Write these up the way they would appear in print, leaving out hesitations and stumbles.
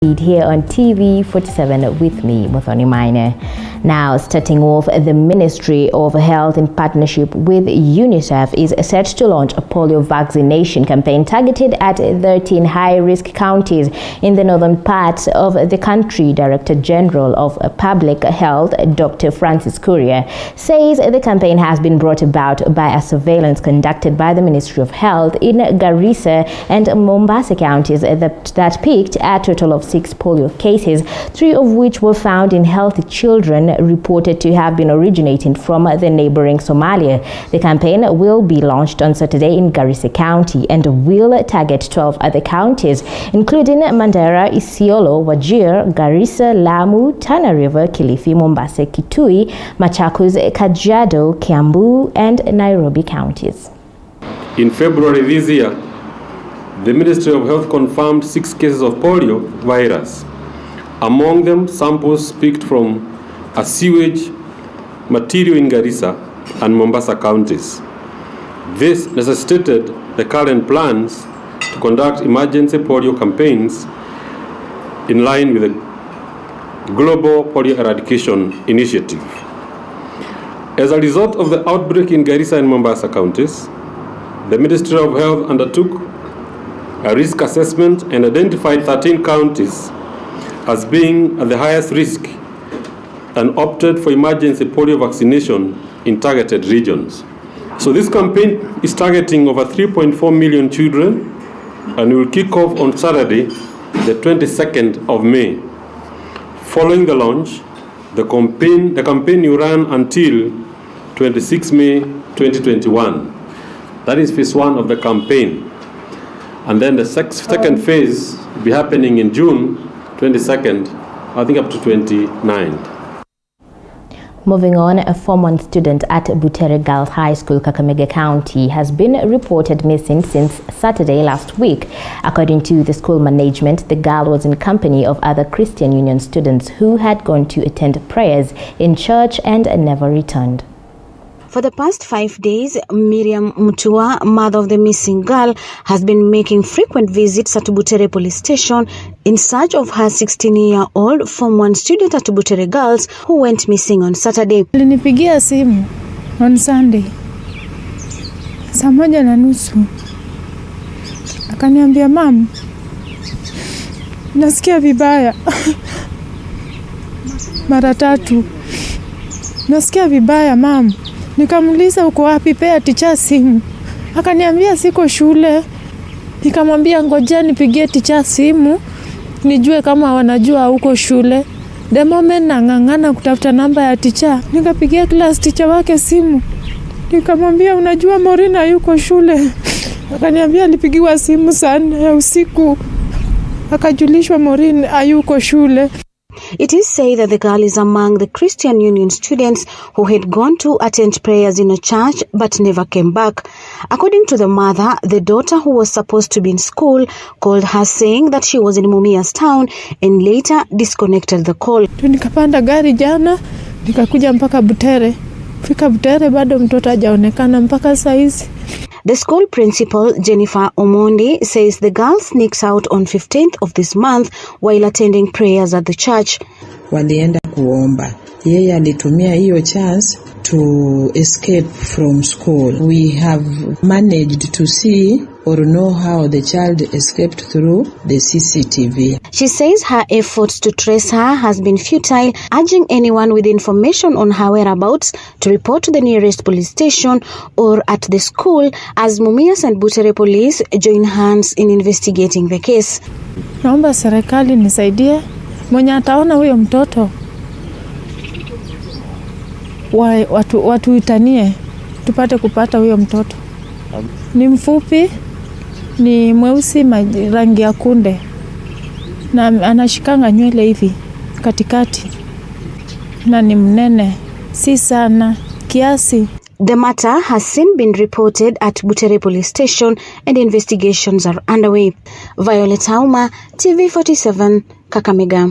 Here on TV47 with me, Muthoni Minor. Now, starting off, the Ministry of Health in partnership with UNICEF is set to launch a polio vaccination campaign targeted at 13 high-risk counties in the northern parts of the country. Director General of Public Health, Dr. Francis Courier, says the campaign has been brought about by a surveillance conducted by the Ministry of Health in Garissa and Mombasa counties that peaked a total of 6 polio cases, 3 of which were found in healthy children reported to have been originating from the neighboring Somalia. The campaign will be launched on Saturday in Garissa County and will target 12 other counties, including Mandera, Isiolo, Wajir, Garissa, Lamu, Tana River, Kilifi, Mombasa, Kitui, Machakos, Kajiado, Kiambu, and Nairobi counties. In February this year, the Ministry of Health confirmed 6 cases of polio virus. Among them, samples picked from a sewage material in Garissa and Mombasa counties. This necessitated the current plans to conduct emergency polio campaigns in line with the Global Polio Eradication Initiative. As a result of the outbreak in Garissa and Mombasa counties, the Ministry of Health undertook a risk assessment and identified 13 counties as being at the highest risk and opted for emergency polio vaccination in targeted regions. So this campaign is targeting over 3.4 million children and will kick off on Saturday, the 22nd of May. Following the launch, the campaign will run until 26 May 2021. That is phase 1 of the campaign. And then the second phase will be happening in June 22nd, I think up to 29th. Moving on, a Form 1 student at Butere Girls High School, Kakamega County, has been reported missing since Saturday last week. According to the school management, the girl was in company of other Christian Union students who had gone to attend prayers in church and never returned. For the past 5 days, Miriam Mutua, mother of the missing girl, has been making frequent visits at Butere Police Station in search of her 16-year-old Form 1 student at Butere Girls who went missing on Saturday. Alinipigia simu on Sunday, 1:30. Akaniambia, "Mom, nasikia vibaya." Mara 3. "Nasikia vibaya, mom." Nikamuuliza, "Uko wapi? Pea teacher simu." Akaniambia, "Siko shule." Nikamwambia, "Ngoja nipigie teacher simu nijue kama wanajua uko shule." The moment nang'ang'ana kutafuta namba ya teacher, nikapigia class teacher wake simu. Nikamwambia, "Unajua Morina yuko shule?" Akaniambia alipigiwa simu saa 4 ya usiku. Akajulishwa Morina hayuko shule. It is said that the girl is among the Christian Union students who had gone to attend prayers in a church but never came back. According to the mother, the daughter who was supposed to be in school called her saying that she was in Mumias town and later disconnected the call. Nikapanda gari jana, nikakuja mpaka Butere. Fika Butere bado mtoto hajaonekana mpaka saa hizi. The school principal, Jennifer Omondi, says the girl sneaks out on 15th of this month while attending prayers at the church. Walienda kuomba. Yeye alitumia hiyo chance to escape from school. We have managed to see or know how the child escaped through the CCTV. She says her efforts to trace her has been futile, urging anyone with information on her whereabouts to report to the nearest police station or at the school as Mumias and Butere police join hands in investigating the case. Naomba serikali nisaidie, mwenye ataona huyo mtoto watu itanie tupate kupata huyo mtoto. Ni mfupi, ni mweusi rangi ya kunde na anashikanga nywele hivi katikati na ni mnene, si sana kiasi. The matter has since been reported at Butere Police Station and investigations are underway. Violet Auma, TV47, Kakamega.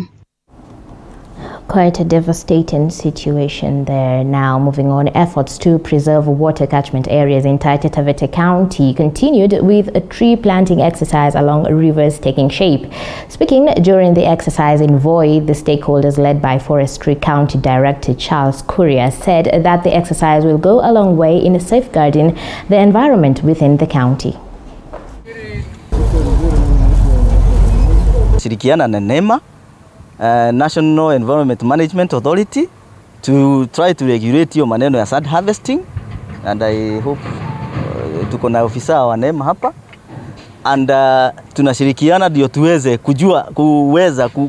Quite a devastating situation there. Now moving on, efforts to preserve water catchment areas in Taita Taveta County continued with a tree planting exercise along rivers taking shape. Speaking during the exercise in Voi, the stakeholders led by Forestry County Director Charles Courier said that the exercise will go a long way in safeguarding the environment within the county. Shirikiana na NEMA, National Environment Management Authority, to try to regulate hiyo maneno ya sand harvesting, and I hope tuko na ofisa wa NEMA hapa, and tunashirikiana ndio tuweze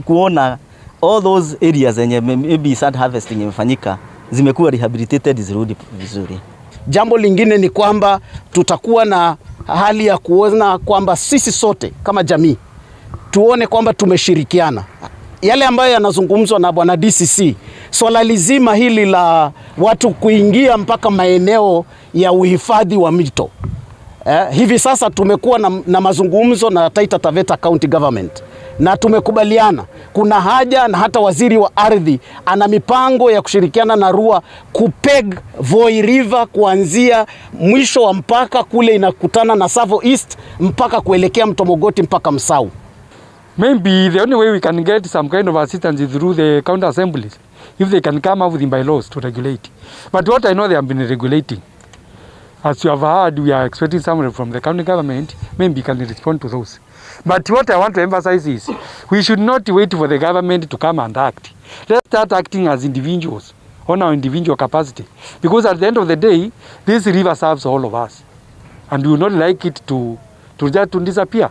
kuona all those areas zenye maybe sand harvesting imefanyika zimekuwa rehabilitated zirudi vizuri. Jambo lingine ni kwamba tutakuwa na hali ya kuona kwamba sisi sote kama jamii tuone kwamba tumeshirikiana. Yale ambayo yanazungumzwa na bwana DCC, swala lizima hili la watu kuingia mpaka maeneo ya uhifadhi wa mito. Hivi sasa tumekuwa na mazungumzo na Taita Taveta County Government na tumekubaliana kuna haja, na hata waziri wa ardhi ana mipango ya kushirikiana na RUA kupeg Voi River kuanzia mwisho wa mpaka kule inakutana na Savo East mpaka kuelekea Mto Mogoti mpaka Msau. Maybe the only way we can get some kind of assistance is through the county assemblies, if they can come up with bylaws to regulate. But what I know, they have been regulating. As you have heard, we are expecting someone from the county government, maybe can respond to those. But what I want to emphasize is, we should not wait for the government to come and act. Let's start acting as individuals, on our individual capacity. Because at the end of the day, this river serves all of us. And we would not like it to just disappear.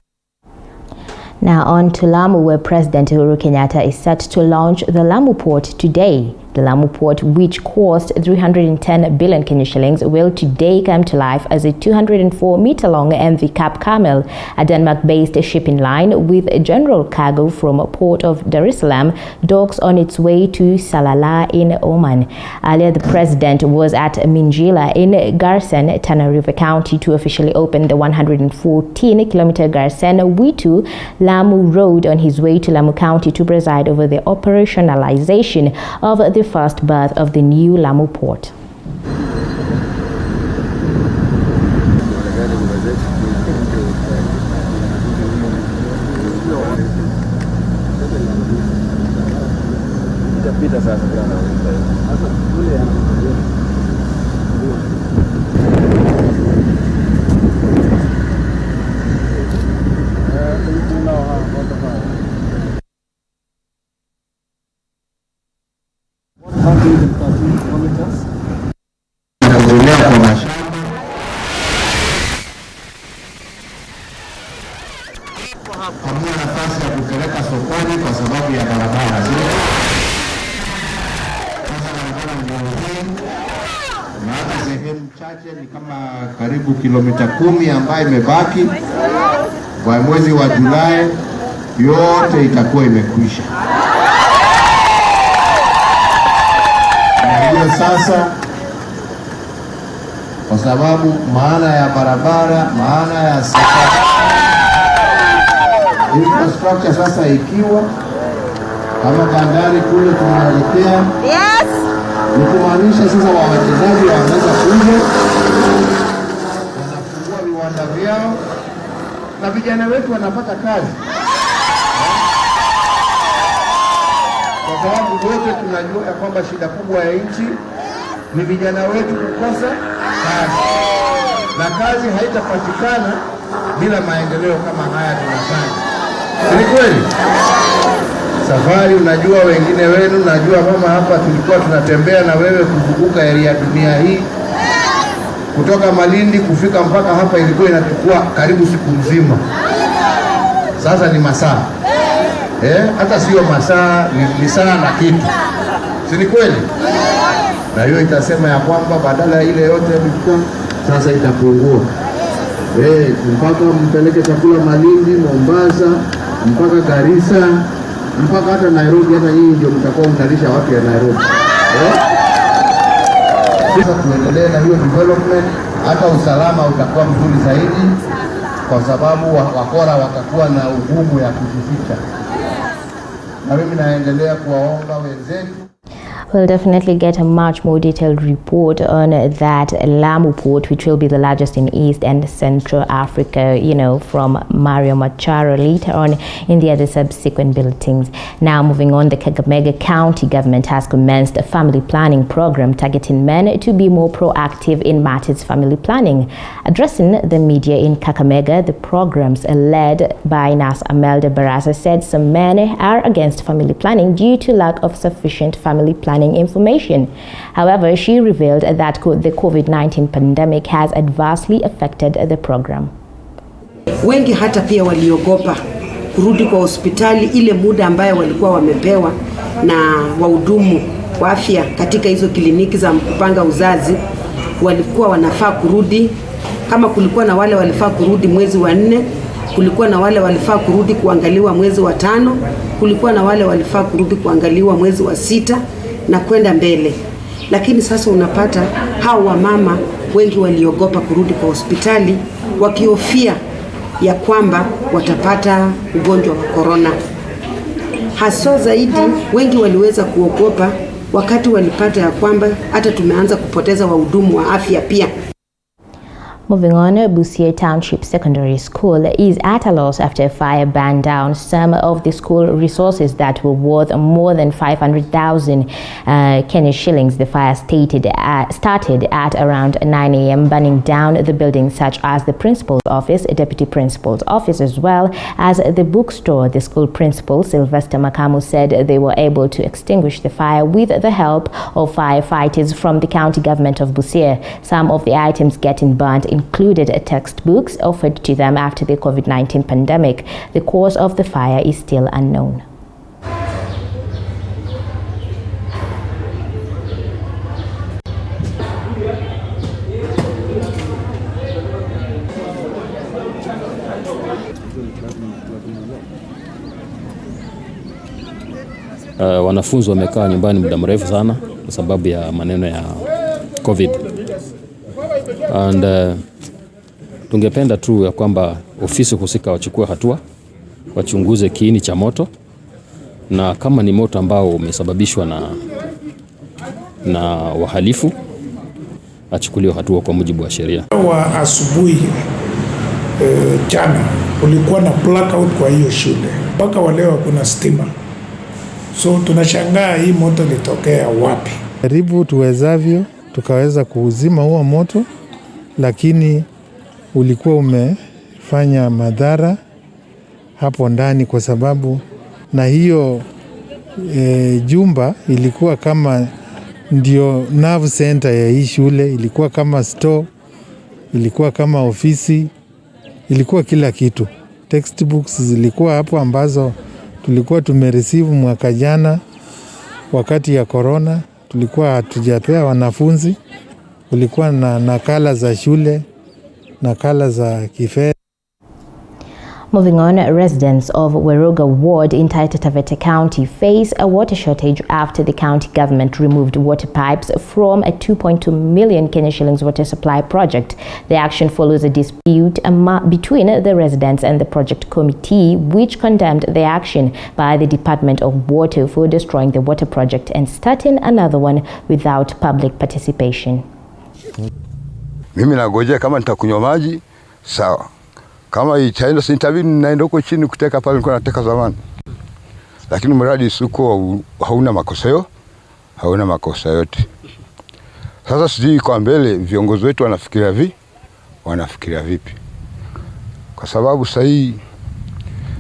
Now on to Lamu, where President Uhuru Kenyatta is set to launch the Lamu port today. The Lamu port, which cost 310 billion Kenya shillings, will today come to life as a 204-meter-long MV Cap Camel, a Denmark-based shipping line with general cargo from Port of Dar es Salaam, docks on its way to Salalah in Oman. Earlier, the president was at Minjila in Garsen, Tana River County, to officially open the 114-kilometer Garsen-Witu Lamu Road on his way to Lamu County to preside over the operationalization of the first berth of the new Lamu port. Hamna nafasi ya kupeleka sokoni kwa sababu ya barabara. Sasa barabara ndio na hata sehemu chache ni kama karibu kilomita 10 ambayo imebaki. Kwa mwezi wa Julai yote itakuwa imekwisha. Na hiyo sasa, kwa sababu maana ya barabara, maana ya safari, infrastructure sasa ikiwa kama bandari kule tunaelekea, yes, ni kumaanisha sasa wawekezaji wanaweza kuja, wanafungua viwanda vyao na vijana wetu wanapata kazi, kwa sababu wote tunajua kwamba shida kubwa ya nchi ni vijana wetu kukosa kazi, na kazi haitapatikana bila maendeleo kama haya tunafanya. Ni kweli? Safari unajua, wengine wenu najua mama hapa tulikuwa tunatembea na wewe kuzunguka area dunia hii. Kutoka Malindi kufika mpaka hapa ilikuwa inachukua karibu siku nzima. Sasa ni masaa. Hata sio masaa, ni saa na kitu. Si ni kweli? Na hiyo itasema ya kwamba badala ile yote ilikuwa sasa itapungua. Mpaka mpeleke chakula Malindi, Mombasa, mpaka Garissa, mpaka hata Nairobi. Hata nyinyi ndio mtakuwa mtalisha watu ya Nairobi. Sasa tuendelee na hiyo development, hata usalama utakuwa mzuri zaidi, kwa sababu wakora watakuwa na ugumu ya kujificha. Na na mimi naendelea kuwaomba wenzetu. We'll definitely get a much more detailed report on that Lamu port, which will be the largest in East and Central Africa, from Mario Macharo later on in the other subsequent bulletins. Now, moving on, the Kakamega County government has commenced a family planning program targeting men to be more proactive in matters family planning. Addressing the media in Kakamega, the programs led by Nas Amelda Barasa said some men are against family planning due to lack of sufficient family planning information. However, she revealed that the COVID-19 pandemic has adversely affected the program. Wengi hata pia waliogopa kurudi kwa hospitali ile muda ambayo walikuwa wamepewa na wahudumu wa afya katika hizo kliniki za kupanga uzazi. Walikuwa wanafaa kurudi, kama kulikuwa na wale walifaa kurudi mwezi wa 4, kulikuwa na wale walifaa kurudi kuangaliwa mwezi wa 5, kulikuwa na wale walifaa kurudi kuangaliwa mwezi wa 6 na kwenda mbele. Lakini sasa unapata hao wamama wengi waliogopa kurudi kwa hospitali wakihofia ya kwamba watapata ugonjwa wa corona. Haswa zaidi wengi waliweza kuogopa wakati walipata ya kwamba hata tumeanza kupoteza wahudumu wa afya pia. Moving on, Busia Township Secondary School is at a loss after a fire burned down some of the school resources that were worth more than 500,000 Kenya shillings. The fire started at around 9 a.m., burning down the buildings such as the principal's office, deputy principal's office, as well as the bookstore. The school principal, Sylvester Makamu, said they were able to extinguish the fire with the help of firefighters from the county government of Busia. Some of the items getting burnt included textbooks offered to them after the COVID-19 pandemic. The cause of the fire is still unknown. Wanafunzi wamekaa nyumbani muda mrefu sana kwa sababu ya maneno ya COVID. And tungependa tu ya kwamba ofisi husika wachukue hatua, wachunguze kiini cha moto, na kama ni moto ambao umesababishwa na wahalifu, achukuliwe hatua kwa mujibu wa sheria. Wa asubuhi jana ulikuwa na blackout kwa hiyo shule, mpaka waleo kuna stima, so tunashangaa hii moto litokea wapi. Karibu tuwezavyo tukaweza kuuzima huo moto, lakini ulikuwa umefanya madhara hapo ndani, kwa sababu na hiyo jumba ilikuwa kama ndio nerve center ya hii shule, ilikuwa kama store, ilikuwa kama ofisi, ilikuwa kila kitu. Textbooks zilikuwa hapo ambazo tulikuwa tumereceive mwaka jana wakati ya corona, tulikuwa hatujapea wanafunzi. Kulikuwa na nakala za shule, nakala za kifedha. Moving on, residents of Weruga Ward in Taita Taveta County face a water shortage after the county government removed water pipes from a 2.2 million Kenya shillings water supply project. The action follows a dispute between the residents and the project committee, which condemned the action by the Department of Water for destroying the water project and starting another one without public participation. Mimi nagojea kama nitakunywa maji, sawa. Kama itaenda sintabini naenda huko chini kuteka pale nilikuwa nateka zamani. Lakini mradi suko hauna makoseo, hauna makosa yote. Sasa sijui kwa mbele viongozi wetu wanafikiria vipi. Kwa sababu sahi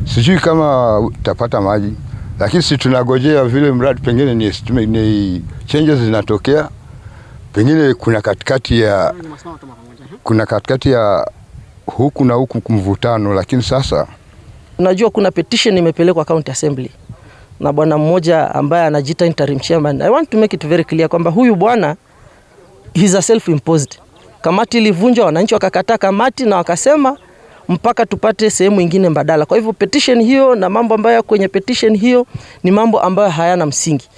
sijui kama utapata maji, lakini si tunagojea vile mradi pengine ni changes zinatokea. Pengine kuna katikati ya huku na huku kumvutano, lakini sasa unajua kuna petition imepelekwa county assembly na bwana mmoja ambaye anajiita interim chairman. I want to make it very clear kwamba huyu bwana is a self imposed. Kamati ilivunjwa, wananchi wakakataa kamati na wakasema mpaka tupate sehemu nyingine mbadala. Kwa hivyo petition hiyo na mambo ambayo kwenye petition hiyo ni mambo ambayo hayana msingi.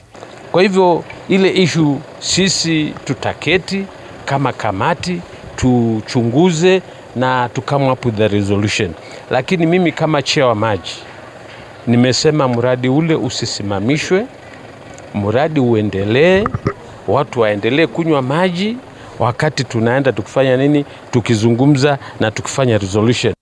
Kwa hivyo ile issue sisi tutaketi kama kamati tuchunguze na to come up with the resolution. Lakini mimi kama chair wa maji nimesema mradi ule usisimamishwe, mradi uendelee, watu waendelee kunywa maji wakati tunaenda tukifanya nini, tukizungumza na tukifanya resolution.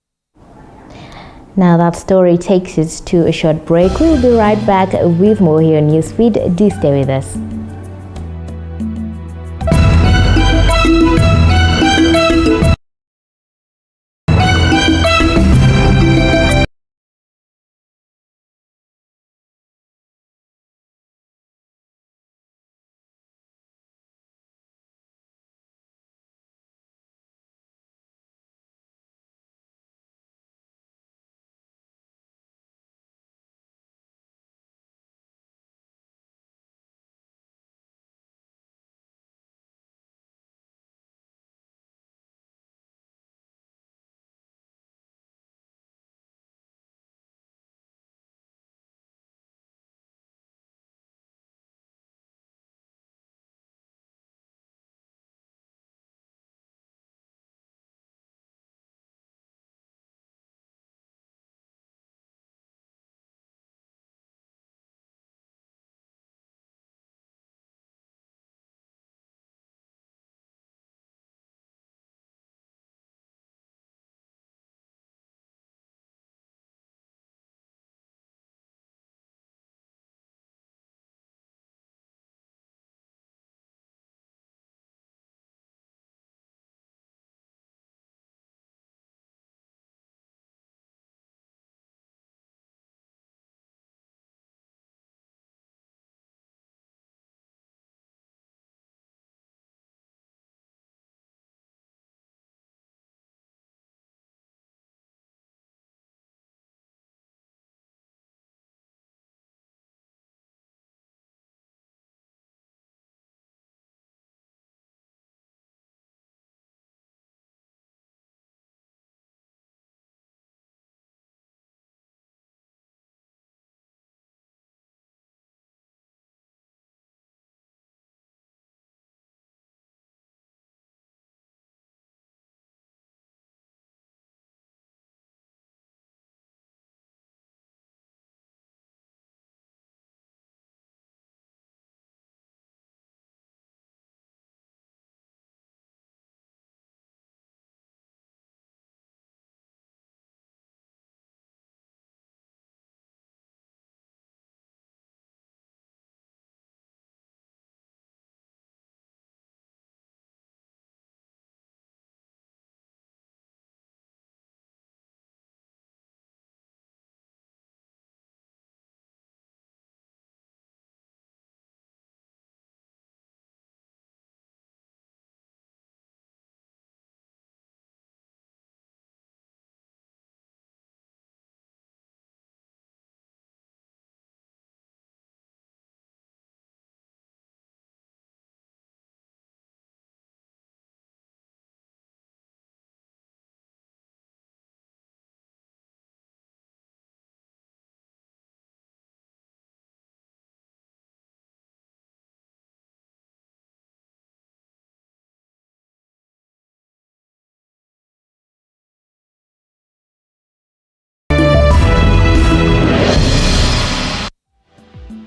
Now that story takes us to a short break. We'll be right back with more here on Newsfeed. Do stay with us.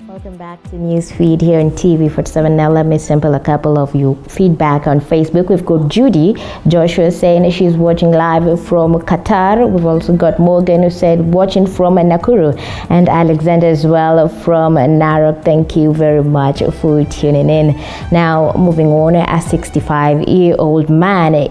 Welcome back to Newsfeed here on TV47. Now let me sample a couple of you feedback on Facebook. We've got Judy Joshua saying she's watching live from Qatar. We've also got Morgan who said watching from Nakuru, and Alexander as well from Narok. Thank you very much for tuning in. Now moving on, a 65-year-old man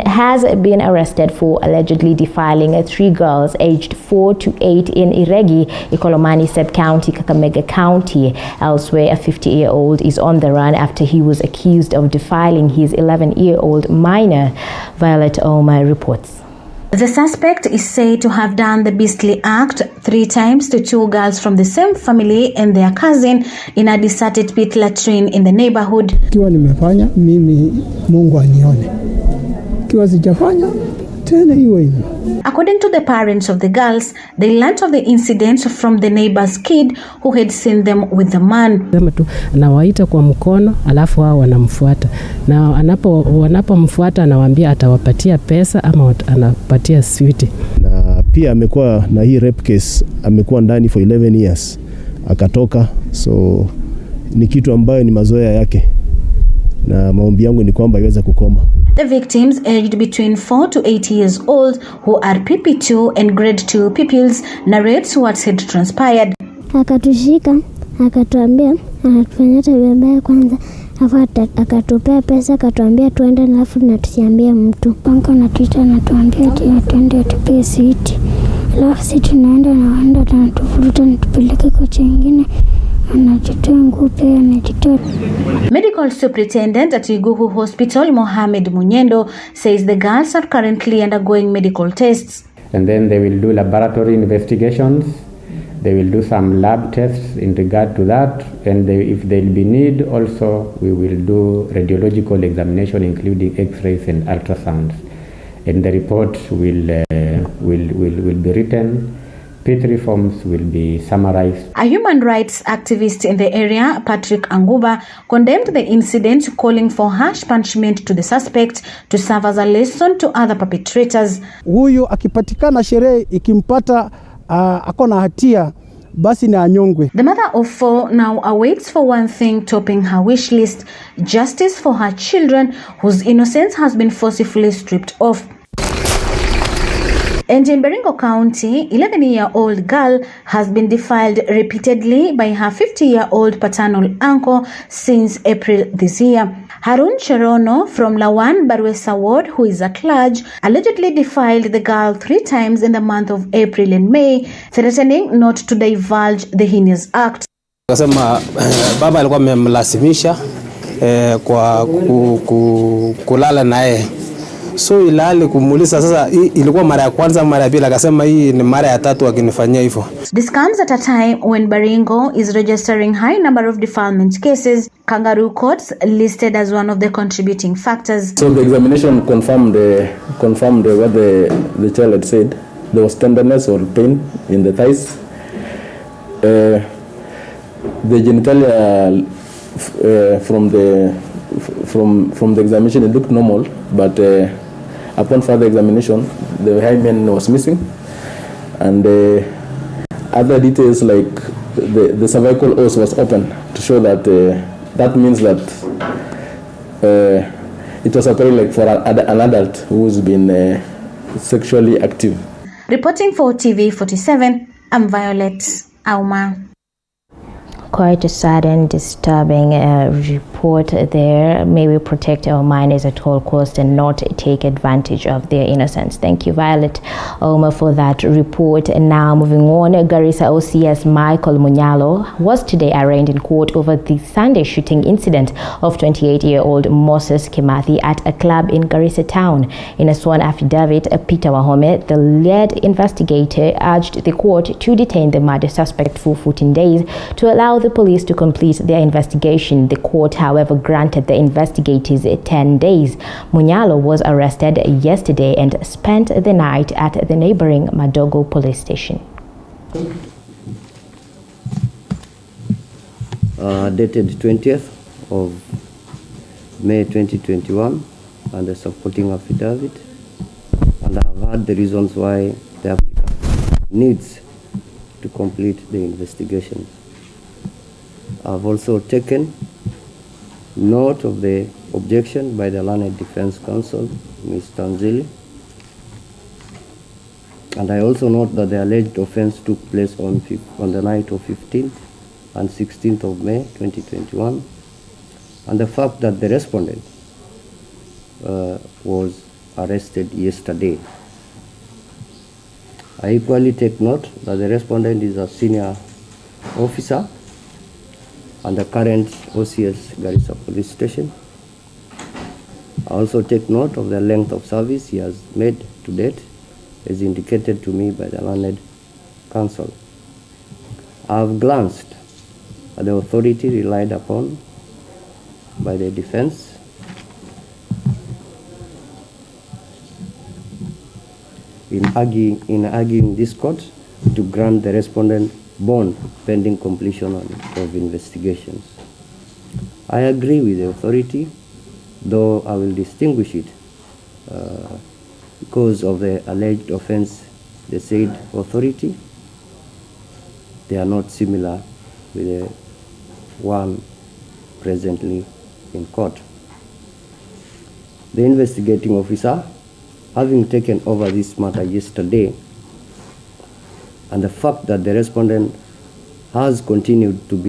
has been arrested for allegedly defiling 3 girls aged 4 to 8 in Iregi, Ikolomani Sub-County, Kakamega County. Elsewhere, a 50-year-old is on the run after he was accused of defiling his 11-year-old minor, Violet Oma reports. The suspect is said to have done the beastly act 3 times to 2 girls from the same family and their cousin in a deserted pit latrine in the neighborhood. Kiwa nimefanya mimi, Mungu anione. Kiwa sijafanya tena iwe hivyo. According to the parents of the girls, they learned of the incident from the neighbor's kid who had seen them with the man. Sema tu anawaita kwa mkono alafu wao wanamfuata. Na wanapomfuata anawaambia atawapatia pesa ama anapatia switi. Na pia amekuwa na hii rape case, amekuwa ndani for 11 years akatoka, so ni kitu ambayo ni mazoea yake, na maombi yangu ni kwamba iweze kukoma. The victims, aged between 4 to 8 years old, who are PP2 and grade 2 pupils, narrates what had transpired. Akatushika, akatuambia, anatufanyia tabia mbaya kwanza, akatupea pesa, akatuambia tuende na alafu na tusiambie mtu. Panka na tita anatuambia tuende tupee siti. Alafu sisi tunaenda na wanda tunatufuruta nitupeleke kwa chengine. Medical Superintendent at Iguhu Hospital, Mohamed Munyendo, says the girls are currently undergoing medical tests. And then they will do laboratory investigations. They will do some lab tests in regard to that. And if there will be need, also we will do radiological examination, including X-rays and ultrasounds. And the report will be written. P3 forms will be summarized. A human rights activist in the area, Patrick Anguba, condemned the incident, calling for harsh punishment to the suspect to serve as a lesson to other perpetrators. Huyu akipatikana sherehe ikimpata akona hatia basi ni anyongwe. The mother of 4 now awaits for one thing topping her wish list: justice for her children whose innocence has been forcibly stripped off. And in Baringo County, 11-year-old girl has been defiled repeatedly by her 50-year-old paternal uncle since April this year. Harun Cherono from Lawan Barwesa Ward, who is at large, allegedly defiled the girl 3 times in the month of April and May, threatening not to divulge the heinous act. Akasema baba alikuwa amemlazimisha kwa kulala naye. So ilali kumuuliza sasa ilikuwa mara ya kwanza, mara ya pili, akasema hii ni mara ya 3 akinifanyia hivyo. This comes at a time when Baringo is registering high number of defilement cases, kangaroo courts listed as one of the contributing factors. So the examination confirmed what the child had said. There was tenderness or pain in the thighs. The genitalia from the examination it looked normal, but upon further examination the hymen was missing, and other details like the cervical os was open to show that that means that it was apparently like for an adult who's been sexually active. Reporting for TV47, I'm Violet Auma. Quite a sad and disturbing report there. May we protect our minors at all costs and not take advantage of their innocence. Thank you, Violet Oma, for that report. And now moving on, Garissa OCS Michael Munyalo was today arraigned in court over the Sunday shooting incident of 28-year-old Moses Kimathi at a club in Garissa town. In a sworn affidavit, Peter Wahome, the lead investigator, urged the court to detain the murder suspect for 14 days to allow the police to complete their investigation. The court, however, granted the investigators 10 days. Munyalo was arrested yesterday and spent the night at the neighboring Madogo police station. Dated 20th of May 2021, and a supporting affidavit, and I have heard the reasons why the applicant needs to complete the investigation. I've also taken note of the objection by the Learned Defense Counsel, Ms. Tanzili, and I also note that the alleged offense took place on the night of 15th and 16th of May 2021, and the fact that the respondent was arrested yesterday. I equally take note that the respondent is a senior officer and the current OCS Garissa Police Station. I also take note of the length of service he has made to date, as indicated to me by the Learned Counsel. I have glanced at the authority relied upon by the defense in arguing this court to grant the respondent bond pending completion of investigations. I agree with the authority, though I will distinguish it because of the alleged offense the said authority, they are not similar with the one presently in court. The investigating officer, having taken over this matter yesterday, and the fact that the respondent has continued to be